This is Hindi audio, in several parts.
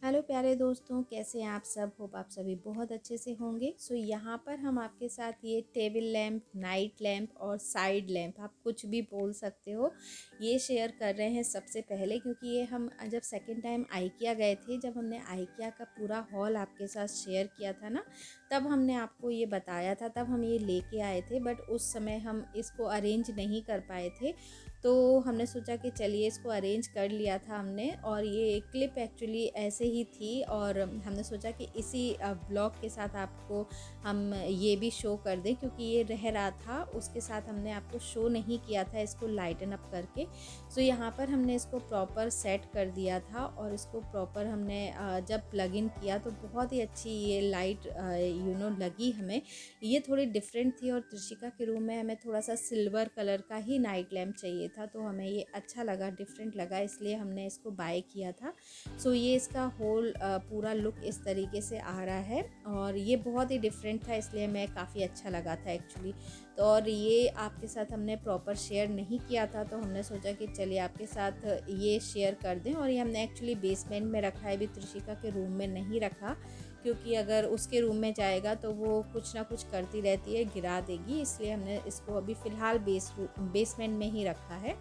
हेलो प्यारे दोस्तों, कैसे हैं आप सब। होप आप सभी बहुत अच्छे से होंगे। यहाँ पर हम आपके साथ ये टेबल लैंप, नाइट लैंप और साइड लैंप, आप कुछ भी बोल सकते हो, ये शेयर कर रहे हैं सबसे पहले। क्योंकि ये हम जब सेकंड टाइम आइकिया गए थे, जब हमने आइकिया का पूरा हॉल आपके साथ शेयर किया था ना, तब हमने आपको ये बताया था, तब हम ये लेके आए थे। बट उस समय हम इसको अरेंज नहीं कर पाए थे, तो हमने सोचा कि चलिए इसको अरेंज कर लिया था हमने। और ये क्लिप एक्चुअली ऐसे ही थी, और हमने सोचा कि इसी ब्लॉग के साथ आपको हम ये भी शो कर दें, क्योंकि ये रह रहा था, उसके साथ हमने आपको शो नहीं किया था इसको लाइटन अप करके। यहाँ पर हमने इसको प्रॉपर सेट कर दिया था, और इसको प्रॉपर हमने जब प्लग इन किया तो बहुत ही अच्छी ये लाइट लगी हमें। ये थोड़ी डिफरेंट थी, और त्रिशिका के रूम में हमें थोड़ा सा सिल्वर कलर का ही नाइट लैम्प चाहिए था, तो हमें ये अच्छा लगा, डिफरेंट लगा, इसलिए हमने इसको बाय किया था। ये इसका होल पूरा लुक इस तरीके से आ रहा है, और ये बहुत ही डिफरेंट था, इसलिए हमें काफ़ी अच्छा लगा था एक्चुअली। तो और ये आपके साथ हमने प्रॉपर शेयर नहीं किया था, तो हमने सोचा कि चलिए आपके साथ ये शेयर कर दें। और ये हमने एक्चुअली बेसमेंट में रखा है, अभी त्रिशिका के रूम में नहीं रखा, क्योंकि अगर उसके रूम में जाएगा तो वो कुछ ना कुछ करती रहती है, गिरा देगी, इसलिए हमने इसको अभी फ़िलहाल बेसमेंट में ही रखा है।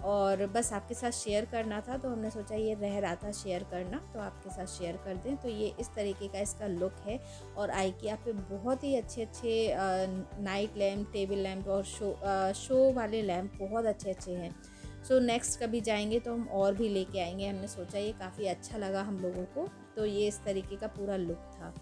और बस आपके साथ शेयर करना था, तो हमने सोचा ये रह रहा था शेयर करना, तो आपके साथ शेयर कर दें। तो ये इस तरीके का इसका लुक है, और आइकिया पे बहुत ही अच्छे अच्छे नाइट लैम्प, टेबल लैम्प और शो वाले लैम्प बहुत अच्छे अच्छे हैं। नेक्स्ट कभी जाएंगे तो हम और भी लेके आएंगे। हमने सोचा ये काफ़ी अच्छा लगा हम लोगों को, तो ये इस तरीके का पूरा लुक था।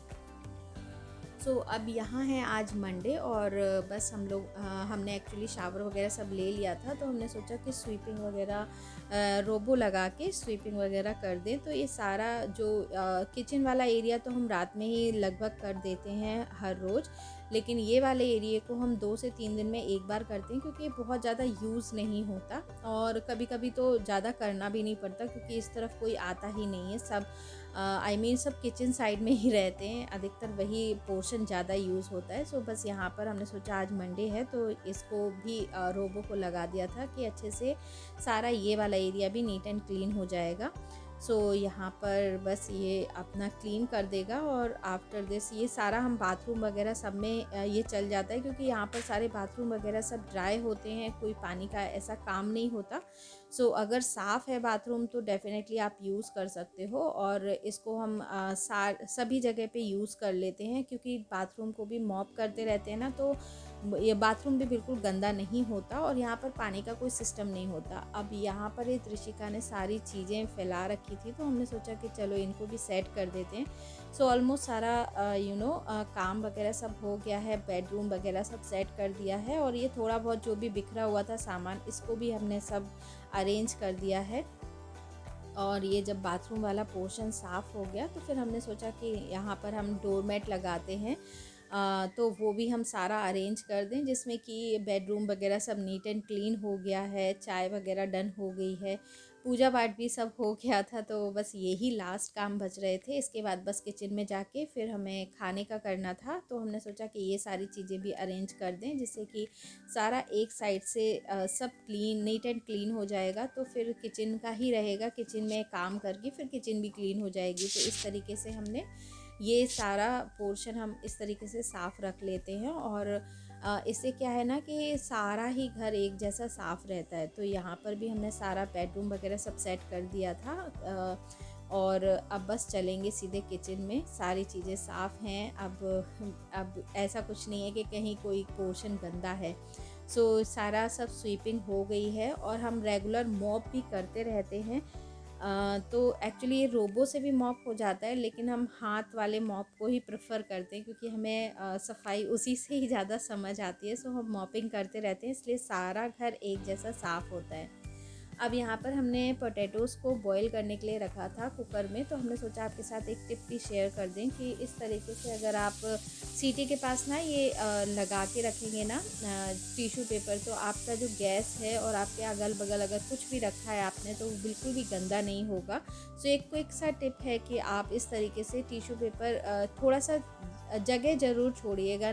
अब यहाँ है आज मंडे, और बस हम लोग हमने एक्चुअली शावर वगैरह सब ले लिया था, तो हमने सोचा कि स्वीपिंग वगैरह रोबो लगा के स्वीपिंग वगैरह कर दें। तो ये सारा जो किचन वाला एरिया तो हम रात में ही लगभग कर देते हैं हर रोज़, लेकिन ये वाले एरिया को हम 2 से 3 दिन में एक बार करते हैं, क्योंकि ये बहुत ज़्यादा यूज़ नहीं होता, और कभी कभी तो ज़्यादा करना भी नहीं पड़ता, क्योंकि इस तरफ कोई आता ही नहीं है। सब सब किचन साइड में ही रहते हैं, अधिकतर वही पोर्शन ज़्यादा यूज़ होता है। बस यहाँ पर हमने सोचा आज मंडे है, तो इसको भी रोबो को लगा दिया था कि अच्छे से सारा ये वाला एरिया भी नीट एंड क्लीन हो जाएगा। यहाँ पर बस ये अपना क्लीन कर देगा, और आफ्टर दिस ये सारा हम बाथरूम वगैरह सब में ये चल जाता है, क्योंकि यहाँ पर सारे बाथरूम वगैरह सब ड्राई होते हैं, कोई पानी का ऐसा काम नहीं होता। अगर साफ़ है बाथरूम तो डेफ़िनेटली आप यूज़ कर सकते हो, और इसको हम सभी जगह पे यूज़ कर लेते हैं, क्योंकि बाथरूम को भी मॉप करते रहते हैं ना, तो ये बाथरूम भी बिल्कुल गंदा नहीं होता, और यहाँ पर पानी का कोई सिस्टम नहीं होता। अब यहाँ पर ये त्रिशिका ने सारी चीज़ें फैला रखी थी, तो हमने सोचा कि चलो इनको भी सेट कर देते हैं। ऑलमोस्ट सारा काम वगैरह सब हो गया है, बेडरूम वगैरह सब सेट कर दिया है, और ये थोड़ा बहुत जो भी बिखरा हुआ था सामान, इसको भी हमने सब अरेंज कर दिया है। और ये जब बाथरूम वाला पोर्शन साफ़ हो गया, तो फिर हमने सोचा कि यहाँ पर हम डोरमेट लगाते हैं, तो वो भी हम सारा अरेंज कर दें, जिसमें कि बेडरूम वगैरह सब नीट एंड क्लीन हो गया है, चाय वगैरह डन हो गई है, पूजा पाठ भी सब हो गया था। तो बस यही लास्ट काम बच रहे थे, इसके बाद बस किचन में जाके फिर हमें खाने का करना था। तो हमने सोचा कि ये सारी चीज़ें भी अरेंज कर दें, जिससे कि सारा एक साइड से सब क्लीन, नीट एंड क्लीन हो जाएगा, तो फिर किचन का ही रहेगा, किचन में काम करके फिर किचन भी क्लीन हो जाएगी। तो इस तरीके से हमने ये सारा पोर्शन हम इस तरीके से साफ़ रख लेते हैं, और इससे क्या है ना कि सारा ही घर एक जैसा साफ़ रहता है। तो यहाँ पर भी हमने सारा बेडरूम वगैरह सब सेट कर दिया था, और अब बस चलेंगे सीधे किचन में। सारी चीज़ें साफ़ हैं, अब ऐसा कुछ नहीं है कि कहीं कोई पोर्शन गंदा है। सारा सब स्वीपिंग हो गई है, और हम रेगुलर मॉप भी करते रहते हैं। तो एक्चुअली ये रोबो से भी मॉप हो जाता है, लेकिन हम हाथ वाले मॉप को ही प्रेफर करते हैं, क्योंकि हमें सफाई उसी से ही ज़्यादा समझ आती है। हम मॉपिंग करते रहते हैं, इसलिए सारा घर एक जैसा साफ़ होता है। अब यहाँ पर हमने पोटैटोज़ को बॉईल करने के लिए रखा था कुकर में, तो हमने सोचा आपके साथ एक टिप भी शेयर कर दें कि इस तरीके से अगर आप सीटी के पास ना ये लगा के रखेंगे ना टिश्यू पेपर, तो आपका जो गैस है और आपके अगल बगल अगर कुछ भी रखा है आपने, तो वो बिल्कुल भी गंदा नहीं होगा। एक क्विक सा टिप है कि आप इस तरीके से टिश्यू पेपर थोड़ा सा जगह ज़रूर छोड़िएगा,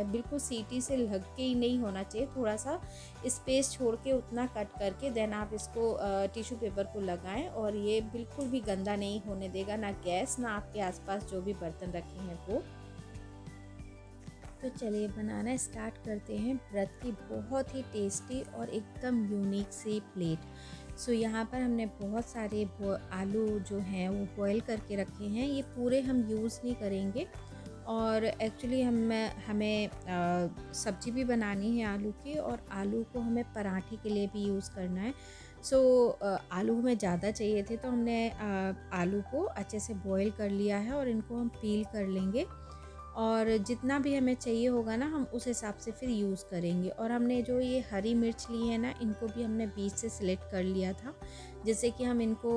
बिल्कुल सीटी से लग के ही नहीं होना चाहिए, थोड़ा सा स्पेस छोड़ के उतना कट करके देन आप इसको टिश्यू पेपर को लगाएं, और ये बिल्कुल भी गंदा नहीं होने देगा, ना गैस ना आपके आसपास जो भी बर्तन रखे हैं वो। तो चलिए बनाना स्टार्ट करते हैं व्रत की बहुत ही टेस्टी और एकदम यूनिक सी प्लेट। सो यहाँ पर हमने बहुत सारे आलू जो हैं वो बॉईल करके रखे हैं, ये पूरे हम यूज़ नहीं करेंगे, और एक्चुअली हमें सब्जी भी बनानी है आलू की, और आलू को हमें पराठे के लिए भी यूज़ करना है। सो आलू हमें ज़्यादा चाहिए थे, तो हमने आलू को अच्छे से बॉईल कर लिया है, और इनको हम पील कर लेंगे, और जितना भी हमें चाहिए होगा ना हम उस हिसाब से फिर यूज़ करेंगे। और हमने जो ये हरी मिर्च ली है ना, इनको भी हमने बीच से सिलेक्ट कर लिया था, जैसे कि हम इनको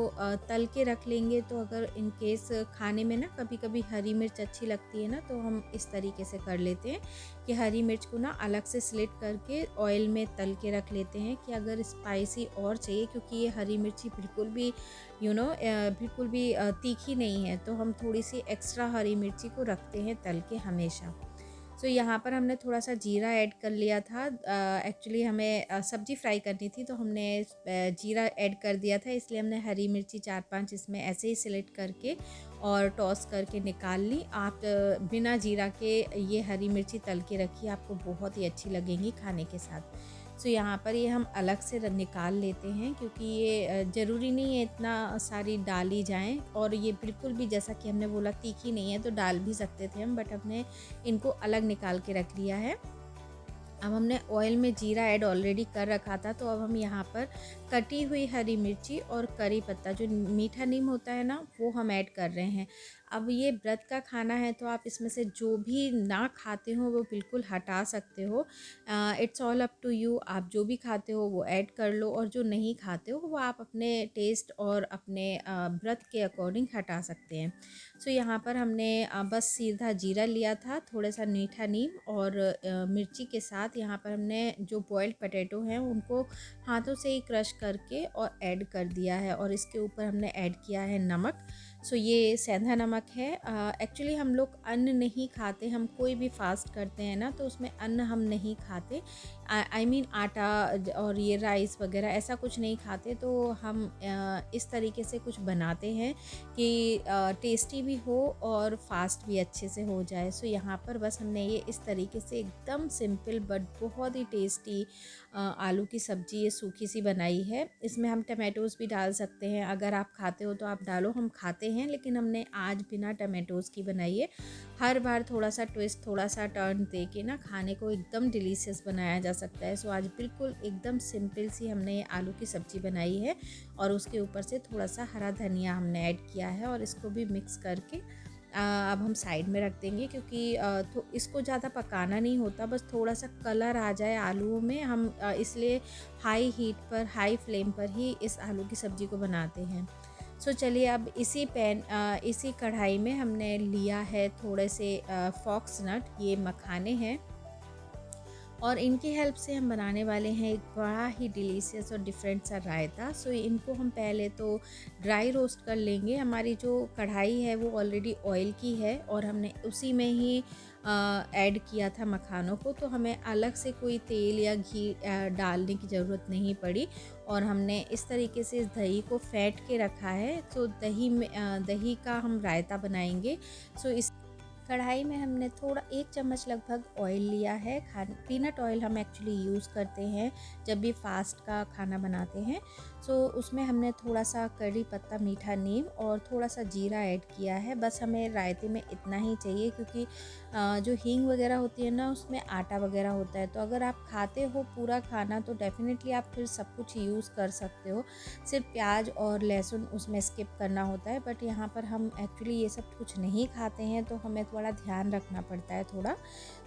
तल के रख लेंगे, तो अगर इन केस खाने में ना कभी कभी हरी मिर्च अच्छी लगती है ना, तो हम इस तरीके से कर लेते हैं कि हरी मिर्च को ना अलग से सिलेक्ट करके ऑयल में तल के रख लेते हैं, कि अगर स्पाइसी और चाहिए, क्योंकि ये हरी मिर्ची बिल्कुल भी बिल्कुल भी तीखी नहीं है, तो हम थोड़ी सी एक्स्ट्रा हरी मिर्ची को रखते हैं तल के हमेशा। सो यहाँ पर हमने थोड़ा सा जीरा ऐड कर लिया था, एक्चुअली हमें सब्जी फ्राई करनी थी, तो हमने जीरा ऐड कर दिया था, इसलिए हमने हरी मिर्ची 4-5 इसमें ऐसे ही सिलेक्ट करके और टॉस करके निकाल ली। आप बिना जीरा के ये हरी मिर्ची तल के रखिए, आपको बहुत ही अच्छी लगेंगी खाने के साथ। सो यहाँ पर ये हम अलग से निकाल लेते हैं, क्योंकि ये ज़रूरी नहीं है इतना सारी डाली जाएं, और ये बिल्कुल भी जैसा कि हमने बोला तीखी नहीं है, तो डाल भी सकते थे हम, बट हमने इनको अलग निकाल के रख लिया है। अब हमने ऑयल में जीरा ऐड ऑलरेडी कर रखा था, तो अब हम यहाँ पर कटी हुई हरी मिर्ची और करी पत्ता, जो मीठा नीम होता है ना, वो हम ऐड कर रहे हैं। अब ये व्रत का खाना है, तो आप इसमें से जो भी ना खाते हो वो बिल्कुल हटा सकते हो, it's all up to you, आप जो भी खाते हो वो ऐड कर लो, और जो नहीं खाते हो वो आप अपने टेस्ट और अपने व्रत के अकॉर्डिंग हटा सकते हैं। सो यहाँ पर हमने बस सीधा जीरा लिया था, थोड़ा सा मीठा नीम और मिर्ची के साथ यहाँ पर हमने जो बॉइल्ड पोटैटो हैं उनको हाथों से ही क्रश करके और ऐड कर दिया है, और इसके ऊपर हमने ऐड किया है नमक। सो ये सेंधा नमक है। एक्चुअली हम लोग अन्न नहीं खाते, हम कोई भी फास्ट करते हैं ना, तो उसमें अन्न हम नहीं खाते, आई मीन आटा और ये राइस वगैरह ऐसा कुछ नहीं खाते, तो हम इस तरीके से कुछ बनाते हैं कि टेस्टी भी हो और फास्ट भी अच्छे से हो जाए। सो यहाँ पर बस हमने ये इस तरीके से एकदम सिंपल बट बहुत ही टेस्टी आलू की सब्ज़ी ये सूखी सी बनाई है। इसमें हम टमाटोज़ भी डाल सकते हैं, अगर आप खाते हो तो आप डालो, हम खाते हैं, लेकिन हमने आज बिना टमाटोज़ की बनाई है। हर बार थोड़ा सा ट्विस्ट, थोड़ा सा टर्न दे के ना खाने को एकदम डिलीशियस बनाया जा सकता है। सो आज बिल्कुल एकदम सिंपल सी हमने ये आलू की सब्ज़ी बनाई है, और उसके ऊपर से थोड़ा सा हरा धनिया हमने ऐड किया है, और इसको भी मिक्स करके अब हम साइड में रख देंगे, क्योंकि तो इसको ज़्यादा पकाना नहीं होता, बस थोड़ा सा कलर आ जाए आलूओं में, हम इसलिए हाई हीट पर, हाई फ्लेम पर ही इस आलू की सब्ज़ी को बनाते हैं। सो चलिए अब इसी कढ़ाई में हमने लिया है थोड़े से फॉक्स नट, ये मखाने हैं, और इनकी हेल्प से हम बनाने वाले हैं एक बड़ा ही डिलीशियस और डिफरेंट सा रायता। सो इनको हम पहले तो ड्राई रोस्ट कर लेंगे। हमारी जो कढ़ाई है वो ऑलरेडी ऑयल की है, और हमने उसी में ही ऐड किया था मखानों को, तो हमें अलग से कोई तेल या घी डालने की ज़रूरत नहीं पड़ी, और हमने इस तरीके से इस दही को फेंट के रखा है। तो दही का हम रायता बनाएंगे। सो इस कढ़ाई में हमने थोड़ा 1 चम्मच लगभग ऑयल लिया है। पीनट ऑयल हम एक्चुअली यूज़ करते हैं जब भी फास्ट का खाना बनाते हैं। सो उसमें हमने थोड़ा सा कड़ी पत्ता, मीठा नीम और थोड़ा सा जीरा ऐड किया है। बस हमें रायते में इतना ही चाहिए, क्योंकि जो हींग वगैरह होती है ना, उसमें आटा वगैरह होता है, तो अगर आप खाते हो पूरा खाना तो डेफ़िनेटली आप फिर सब कुछ यूज़ कर सकते हो, सिर्फ प्याज और लहसुन उसमें स्किप करना होता है। बट यहाँ पर हम एक्चुअली ये सब कुछ नहीं खाते हैं, तो हमें थोड़ा ध्यान रखना पड़ता है थोड़ा।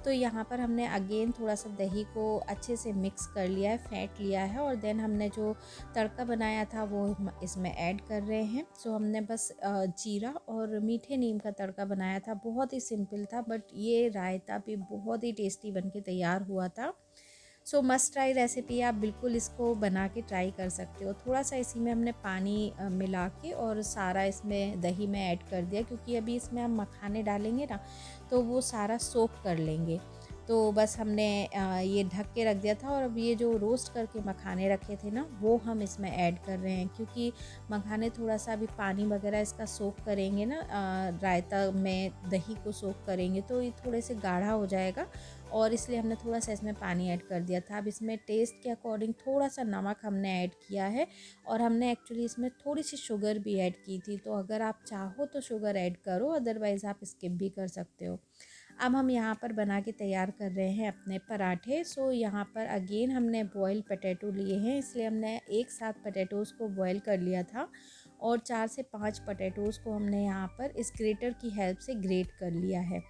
तो यहाँ पर हमने अगेन थोड़ा सा दही को अच्छे से मिक्स कर लिया है, फेंट लिया है, और देन हमने जो तड़का बनाया था वो इसमें ऐड कर रहे हैं। सो हमने बस जीरा और मीठे नीम का तड़का बनाया था, बहुत ही सिंपल था, बट ये रायता भी बहुत ही टेस्टी बनके तैयार हुआ था। सो मस्ट ट्राई रेसिपी, आप बिल्कुल इसको बना के ट्राई कर सकते हो। थोड़ा सा इसी में हमने पानी मिला के और सारा इसमें दही में ऐड कर दिया, क्योंकि अभी इसमें हम मखाने डालेंगे ना तो वो सारा सोक कर लेंगे। तो बस हमने ये ढक के रख दिया था, और अब ये जो रोस्ट करके मखाने रखे थे ना वो हम इसमें ऐड कर रहे हैं, क्योंकि मखाने थोड़ा सा अभी पानी वगैरह इसका सोक करेंगे ना, रायता में दही को सोक करेंगे तो ये थोड़े से गाढ़ा हो जाएगा, और इसलिए हमने थोड़ा सा इसमें पानी ऐड कर दिया था। अब इसमें टेस्ट के अकॉर्डिंग थोड़ा सा नमक हमने ऐड किया है, और हमने एक्चुअली इसमें थोड़ी सी शुगर भी ऐड की थी, तो अगर आप चाहो तो शुगर ऐड करो, अदरवाइज़ आप स्किप भी कर सकते हो। अब हम यहाँ पर बना के तैयार कर रहे हैं अपने पराठे। सो यहाँ पर अगेन हमने बॉयल पटेटो लिए हैं, इसलिए हमने एक साथ पटेटोज़ को बॉयल कर लिया था, और 4 से 5 पटेटोज़ को हमने यहाँ पर इस ग्रेटर की हेल्प से ग्रेट कर लिया है।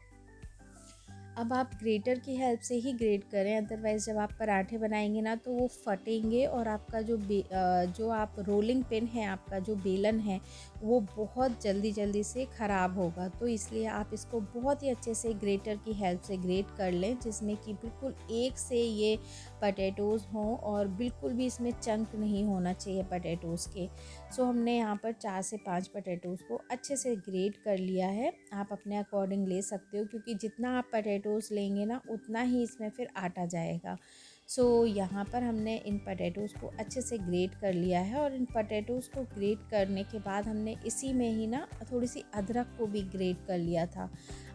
अब आप ग्रेटर की हेल्प से ही ग्रेट करें, अदरवाइज़ जब आप पराठे बनाएंगे ना तो वो फटेंगे, और आपका जो आप रोलिंग पिन है, आपका जो बेलन है, वो बहुत जल्दी से ख़राब होगा। तो इसलिए आप इसको बहुत ही अच्छे से ग्रेटर की हेल्प से ग्रेट कर लें, जिसमें कि बिल्कुल एक से ये पटेटोज़ हों, और बिल्कुल भी इसमें चंक नहीं होना चाहिए पटेटोज़ के। सो हमने यहाँ पर 4 से 5 पटेटोज़ को अच्छे से ग्रेट कर लिया है। आप अपने अकॉर्डिंग ले सकते हो, क्योंकि जितना आप पटेटोज़ लेंगे ना उतना ही इसमें फिर आटा जाएगा। सो यहाँ पर हमने इन पटेटोज़ को अच्छे से ग्रेट कर लिया है, और इन पटेटोज़ को ग्रेट करने के बाद हमने इसी में ही ना थोड़ी सी अदरक को भी ग्रेट कर लिया था।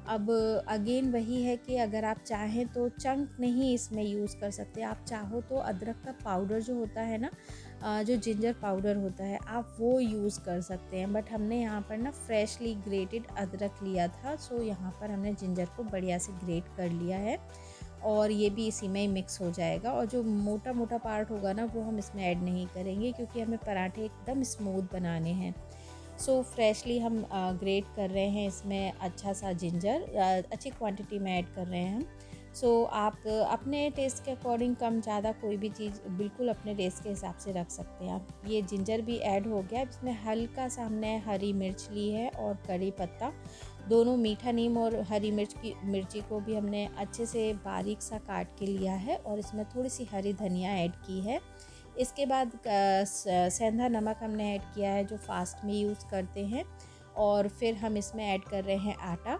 अब अगेन वही है कि अगर आप चाहें तो चंक नहीं इसमें यूज़ कर सकते, आप चाहो तो अदरक का पाउडर जो होता है ना, जो जिंजर पाउडर होता है, आप वो यूज़ कर सकते हैं। बट हमने यहाँ पर ना फ्रेशली ग्रेटेड अदरक लिया था, सो यहाँ पर हमने जिंजर को बढ़िया से ग्रेट कर लिया है, और ये भी इसी में ही मिक्स हो जाएगा। और जो मोटा मोटा पार्ट होगा ना वो हम इसमें ऐड नहीं करेंगे, क्योंकि हमें पराठे एकदम स्मूथ बनाने हैं। सो फ्रेशली हम ग्रेट कर रहे हैं इसमें अच्छा सा जिंजर, अच्छी क्वांटिटी में ऐड कर रहे हैं हम। सो आप अपने टेस्ट के अकॉर्डिंग कम ज़्यादा कोई भी चीज़ बिल्कुल अपने टेस्ट के हिसाब से रख सकते हैं आप। ये जिंजर भी ऐड हो गया, इसमें हल्का सा हमने हरी मिर्च ली है और कड़ी पत्ता, दोनों मीठा नीम और हरी मिर्ची को भी हमने अच्छे से बारीक सा काट के लिया है, और इसमें थोड़ी सी हरी धनिया ऐड की है। इसके बाद सेंधा नमक हमने ऐड किया है, जो फास्ट में यूज़ करते हैं, और फिर हम इसमें ऐड कर रहे हैं आटा।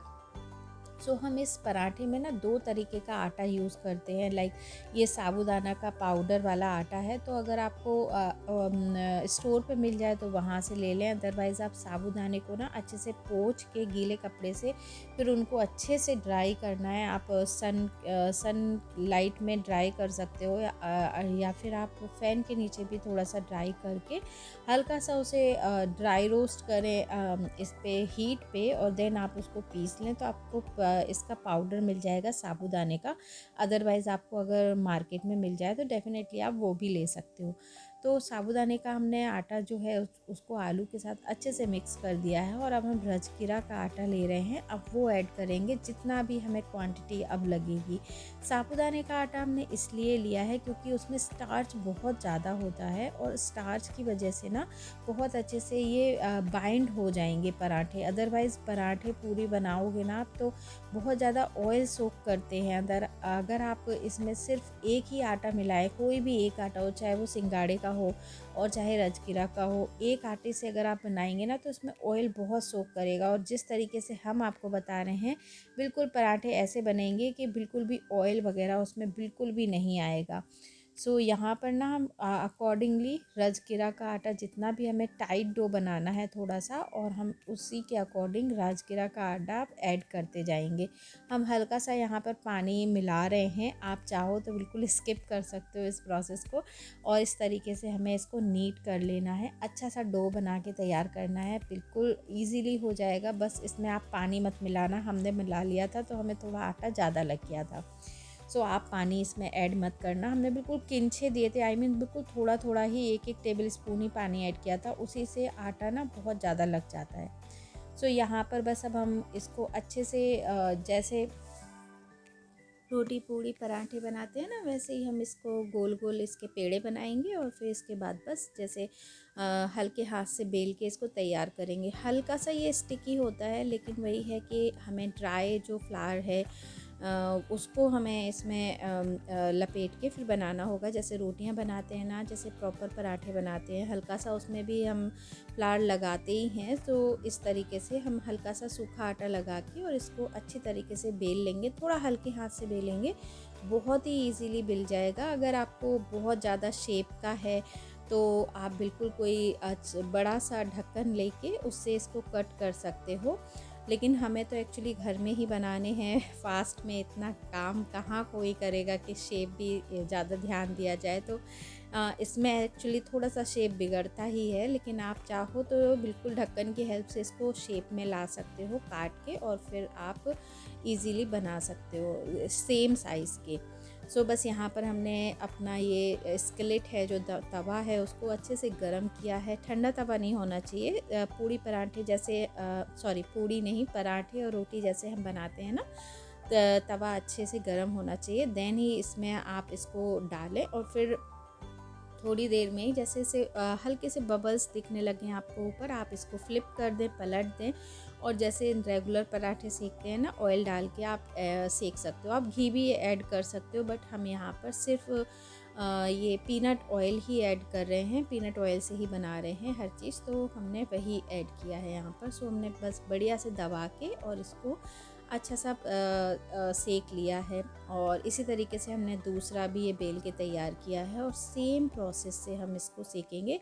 सो हम इस पराठे में ना 2 तरीके का आटा यूज़ करते हैं, लाइक ये साबूदाना का पाउडर वाला आटा है, तो अगर आपको स्टोर पे मिल जाए तो वहाँ से ले लें, अदरवाइज़ आप साबूदाने को ना अच्छे से पोंछ के गीले कपड़े से फिर उनको अच्छे से ड्राई करना है। आप सन लाइट में ड्राई कर सकते हो, या फिर आप फ़ैन के नीचे भी थोड़ा सा ड्राई करके हल्का सा उसे ड्राई रोस्ट करें इस पे हीट पे, और देन आप उसको पीस लें, तो आपको इसका पाउडर मिल जाएगा साबूदाने का। अदरवाइज़ आपको अगर मार्केट में मिल जाए तो डेफ़िनेटली आप वो भी ले सकते हो। तो साबूदाने का हमने आटा जो है उसको आलू के साथ अच्छे से मिक्स कर दिया है, और अब हम राजगिरा का आटा ले रहे हैं, अब वो ऐड करेंगे जितना भी हमें क्वांटिटी अब लगेगी। साबूदाने का आटा हमने इसलिए लिया है क्योंकि उसमें स्टार्च बहुत ज़्यादा होता है, और स्टार्च की वजह से ना बहुत अच्छे से ये बाइंड हो जाएंगे पराठे। अदरवाइज़ पराठे पूरी बनाओगे ना आप तो बहुत ज़्यादा ऑयल सोक करते हैं अंदर। अगर आप इसमें सिर्फ एक ही आटा मिलाएं, कोई भी एक आटा हो, चाहे वो सिंगाड़े का हो और चाहे राजगिरा का हो, एक आटे से अगर आप बनाएंगे ना तो इसमें ऑयल बहुत सोक करेगा, और जिस तरीके से हम आपको बता रहे हैं बिल्कुल पराठे ऐसे बनेंगे कि बिल्कुल भी ऑयल वगैरह उसमें बिल्कुल भी नहीं आएगा। सो यहाँ पर ना हम अकॉर्डिंगली राजगिरा का आटा जितना भी हमें टाइट डो बनाना है थोड़ा सा, और हम उसी के अकॉर्डिंग राजगिरा का आटा आप ऐड करते जाएंगे। हम हल्का सा यहाँ पर पानी मिला रहे हैं, आप चाहो तो बिल्कुल स्किप कर सकते हो इस प्रोसेस को, और इस तरीके से हमें इसको नीट कर लेना है, अच्छा सा डो बना के तैयार करना है। बिल्कुल ईजीली हो जाएगा, बस इसमें आप पानी मत मिलाना, हमने मिला लिया था तो हमें थोड़ा आटा ज़्यादा लग गया था। सो आप पानी इसमें ऐड मत करना, हमने बिल्कुल किंचे दिए थे, आई मीन बिल्कुल थोड़ा थोड़ा ही, एक एक टेबल स्पून ही पानी ऐड किया था, उसी से आटा ना बहुत ज़्यादा लग जाता है। सो यहाँ पर बस अब हम इसको अच्छे से जैसे रोटी पूड़ी पराठे बनाते हैं ना, वैसे ही हम इसको गोल गोल इसके पेड़े बनाएंगे, और फिर इसके बाद बस जैसे हल्के हाथ से बेल के इसको तैयार करेंगे। हल्का सा ये स्टिकी होता है, लेकिन वही है कि हमें ड्राई जो फ्लावर है उसको हमें इसमें लपेट के फिर बनाना होगा। जैसे रोटियां बनाते हैं ना, जैसे प्रॉपर पराठे बनाते हैं, हल्का सा उसमें भी हम फ्लावर लगाते ही हैं। तो इस तरीके से हम हल्का सा सूखा आटा लगा के और इसको अच्छी तरीके से बेल लेंगे, थोड़ा हल्के हाथ से बेलेंगे, बहुत ही इजीली बिल जाएगा। अगर आपको बहुत ज़्यादा शेप का है तो आप बिल्कुल कोई बड़ा सा ढक्कन लेके उससे इसको कट कर सकते हो, लेकिन हमें तो एक्चुअली घर में ही बनाने हैं। फास्ट में इतना काम कहाँ कोई करेगा कि शेप भी ज़्यादा ध्यान दिया जाए, तो इसमें एक्चुअली थोड़ा सा शेप बिगड़ता ही है। लेकिन आप चाहो तो बिल्कुल ढक्कन की हेल्प से इसको शेप में ला सकते हो काट के, और फिर आप इजीली बना सकते हो सेम साइज़ के। सो बस यहाँ पर हमने अपना ये स्किलेट है जो तवा है उसको अच्छे से गरम किया है। ठंडा तवा नहीं होना चाहिए, पूड़ी पराठे जैसे सॉरी पूड़ी नहीं, पराठे और रोटी जैसे हम बनाते हैं ना, तवा अच्छे से गरम होना चाहिए। देन ही इसमें आप इसको डालें और फिर थोड़ी देर में ही जैसे से हल्के से बबल्स दिखने लगे आपको ऊपर, आप इसको फ्लिप कर दें, पलट दें, और जैसे रेगुलर पराठे सेकते हैं ना ऑयल डाल के आप सेक सकते हो। आप घी भी ऐड कर सकते हो, बट हम यहाँ पर सिर्फ ये पीनट ऑयल ही ऐड कर रहे हैं, पीनट ऑयल से ही बना रहे हैं हर चीज़, तो हमने वही ऐड किया है यहाँ पर। सो हमने बस बढ़िया से दबा के और इसको अच्छा सा सेक लिया है। और इसी तरीके से हमने दूसरा भी ये बेल के तैयार किया है और सेम प्रोसेस से हम इसको सेकेंगे।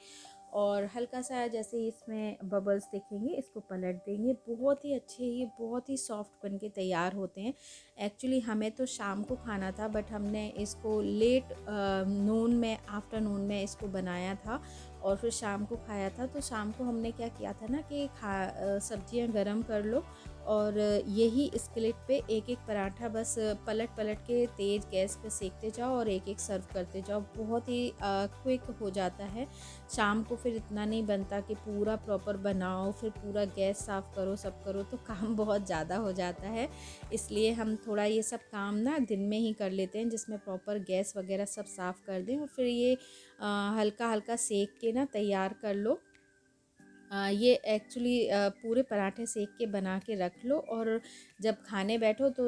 और हल्का सा जैसे इसमें बबल्स दिखेंगे इसको पलट देंगे। बहुत ही अच्छे, ये बहुत ही सॉफ्ट बन के तैयार होते हैं। एक्चुअली हमें तो शाम को खाना था, बट हमने इसको लेट नून में, आफ्टरनून में इसको बनाया था और फिर शाम को खाया था। तो शाम को हमने क्या किया था ना कि सब्जियां गरम कर लो और यही स्किलेट पे एक एक पराठा बस पलट पलट के तेज़ गैस पे सेकते जाओ और एक एक सर्व करते जाओ। बहुत ही क्विक हो जाता है। शाम को फिर इतना नहीं बनता कि पूरा प्रॉपर बनाओ, फिर पूरा गैस साफ़ करो, सब करो, तो काम बहुत ज़्यादा हो जाता है। इसलिए हम थोड़ा ये सब काम ना दिन में ही कर लेते हैं, जिसमें प्रॉपर गैस वगैरह सब साफ़ कर दें और फिर ये हल्का हल्का सेक के ना तैयार कर लो। ये एक्चुअली पूरे पराठे सेक के बना के रख लो, और जब खाने बैठो तो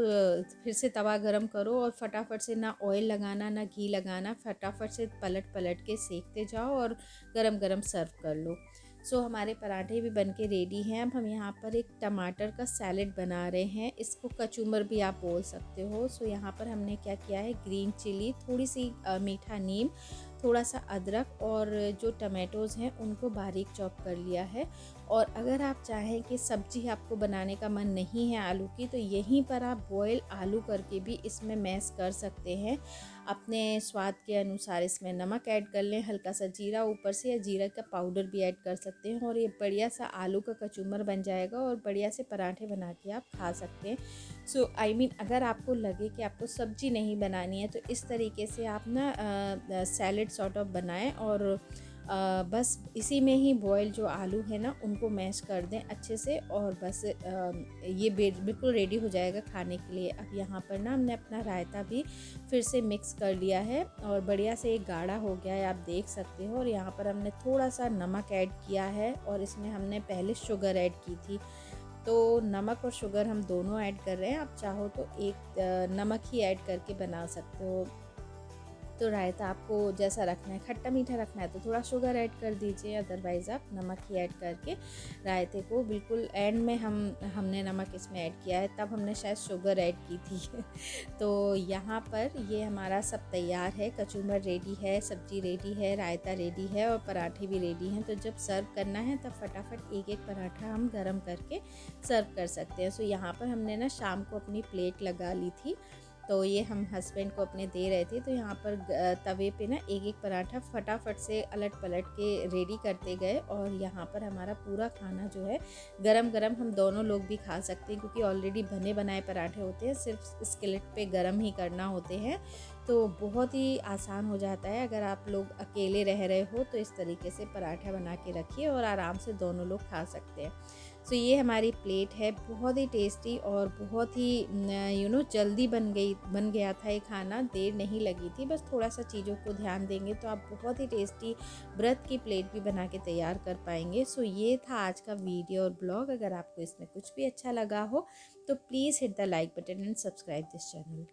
फिर से तवा गरम करो और फटाफट से ना ऑयल लगाना ना घी लगाना, फटाफट से पलट पलट के सेकते जाओ और गरम गरम सर्व कर लो। सो हमारे पराठे भी बन के रेडी हैं। अब हम यहाँ पर एक टमाटर का सैलेड बना रहे हैं, इसको कचूमर भी आप बोल सकते हो। सो यहाँ पर हमने क्या किया है, ग्रीन चिली, थोड़ी सी मीठा नीम, थोड़ा सा अदरक और जो टमाटोज़ हैं उनको बारीक चॉप कर लिया है। और अगर आप चाहें कि सब्ज़ी आपको बनाने का मन नहीं है आलू की, तो यहीं पर आप बॉयल आलू करके भी इसमें मैश कर सकते हैं। अपने स्वाद के अनुसार इसमें नमक ऐड कर लें, हल्का सा जीरा ऊपर से, या जीरा का पाउडर भी ऐड कर सकते हैं, और ये बढ़िया सा आलू का कचूमर बन जाएगा और बढ़िया से पराठे बना के आप खा सकते हैं। सो आई मीन अगर आपको लगे कि आपको सब्ज़ी नहीं बनानी है, तो इस तरीके से आप ना सैलेड सॉर्ट ऑफ बनाएं और बस इसी में ही बॉयल जो आलू है ना उनको मैश कर दें अच्छे से, और बस ये बिल्कुल रेडी हो जाएगा खाने के लिए। अब यहाँ पर ना हमने अपना रायता भी फिर से मिक्स कर लिया है और बढ़िया से एक गाढ़ा हो गया है, आप देख सकते हो। और यहाँ पर हमने थोड़ा सा नमक ऐड किया है और इसमें हमने पहले शुगर ऐड की थी, तो नमक और शुगर हम दोनों ऐड कर रहे हैं। आप चाहो तो एक नमक ही ऐड करके बना सकते हो। तो रायता आपको जैसा रखना है, खट्टा मीठा रखना है तो थोड़ा शुगर ऐड कर दीजिए, अदरवाइज़ आप नमक ही ऐड करके रायते को बिल्कुल एंड में हमने नमक इसमें ऐड किया है, तब हमने शायद शुगर ऐड की थी। तो यहाँ पर ये हमारा सब तैयार है, कचूमर रेडी है, सब्जी रेडी है, रायता रेडी है और पराठे भी रेडी हैं। तो जब सर्व करना है तब फटाफट एक एक पराठा हम गर्म करके सर्व कर सकते हैं। सो यहाँ पर हमने ना शाम को अपनी प्लेट लगा ली थी, तो ये हम हस्बैंड को अपने दे रहे थे। तो यहाँ पर तवे पे ना एक एक पराठा फटाफट से अलट पलट के रेडी करते गए, और यहाँ पर हमारा पूरा खाना जो है गरम गरम हम दोनों लोग भी खा सकते हैं, क्योंकि ऑलरेडी बने बनाए पराठे होते हैं, सिर्फ स्किलेट पे गरम ही करना होते हैं। तो बहुत ही आसान हो जाता है। अगर आप लोग अकेले रह रहे हो तो इस तरीके से पराठा बना के रखिए और आराम से दोनों लोग खा सकते हैं। सो ये हमारी प्लेट है, बहुत ही टेस्टी और बहुत ही जल्दी बन गया था ये खाना, देर नहीं लगी थी। बस थोड़ा सा चीज़ों को ध्यान देंगे तो आप बहुत ही टेस्टी व्रत की प्लेट भी बना के तैयार कर पाएंगे। सो ये था आज का वीडियो और ब्लॉग। अगर आपको इसमें कुछ भी अच्छा लगा हो तो please hit the like button and subscribe this channel.